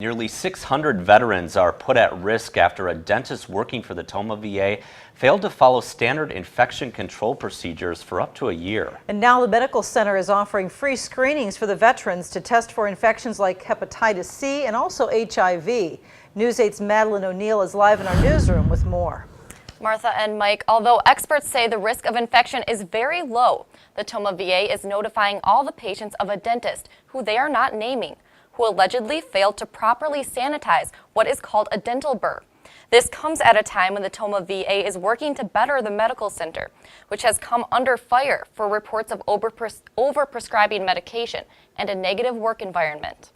Nearly 600 veterans are put at risk after a dentist working for the Tomah VA failed to follow standard infection control procedures for up to a year. And now the medical center is offering free screenings for the veterans to test for infections like hepatitis C and also HIV. News 8's Madeline O'Neill is live in our newsroom with more. Martha and Mike, although experts say the risk of infection is very low, the Tomah VA is notifying all the patients of a dentist, who they are not naming, who allegedly failed to properly sanitize what is called a dental burr. This comes at a time when the Tomah VA is working to better the medical center, which has come under fire for reports of overprescribing medication and a negative work environment.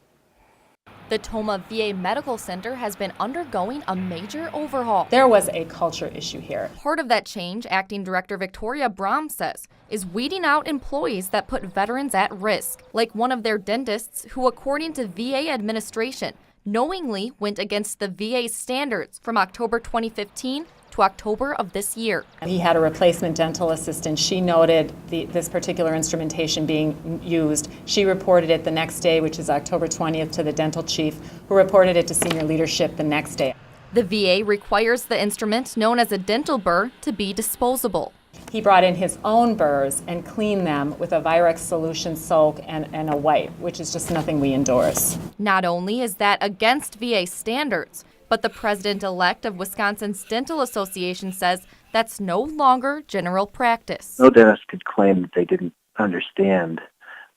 The Tomah VA Medical Center has been undergoing a major overhaul. There was a culture issue here. Part of that change, Acting Director Victoria Brom says, is weeding out employees that put veterans at risk, like one of their dentists who, according to VA administration, knowingly went against the VA standards from October 2015 to October of this year. He had a replacement dental assistant. She noted this particular instrumentation being used. She reported it the next day, which is October 20th, to the dental chief, who reported it to senior leadership the next day. The VA requires the instrument, known as a dental burr, to be disposable. He brought in his own burrs and cleaned them with a Virex solution soak and a wipe, which is just nothing we endorse. Not only is that against VA standards, but the president-elect of Wisconsin's Dental Association says that's no longer general practice. No dentist could claim that they didn't understand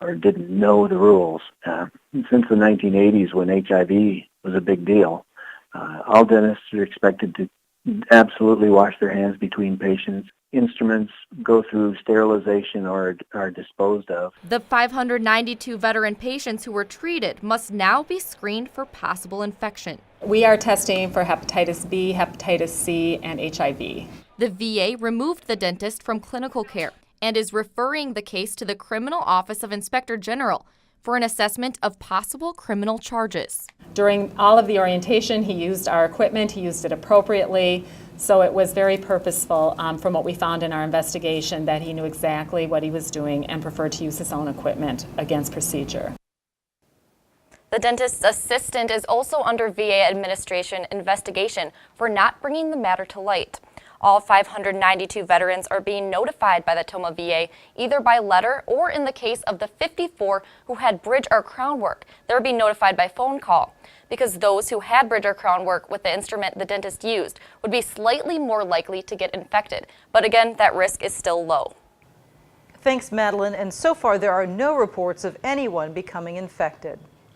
or didn't know the rules. Since the 1980s, when HIV was a big deal, all dentists are expected to absolutely wash their hands between patients. Instruments go through sterilization or are disposed of. The 592 veteran patients who were treated must now be screened for possible infection. We are testing for hepatitis B, hepatitis C, and HIV. The VA removed the dentist from clinical care and is referring the case to the Criminal Office of Inspector General for an assessment of possible criminal charges. During all of the orientation, he used our equipment, he used it appropriately, so it was very purposeful from what we found in our investigation that he knew exactly what he was doing and preferred to use his own equipment against procedure. The dentist's assistant is also under VA administration investigation for not bringing the matter to light. All 592 veterans are being notified by the Tomah VA either by letter or, in the case of the 54 who had bridge or crown work, they're being notified by phone call, because those who had bridge or crown work with the instrument the dentist used would be slightly more likely to get infected. But again, that risk is still low. Thanks, Madeline. And so far, there are no reports of anyone becoming infected.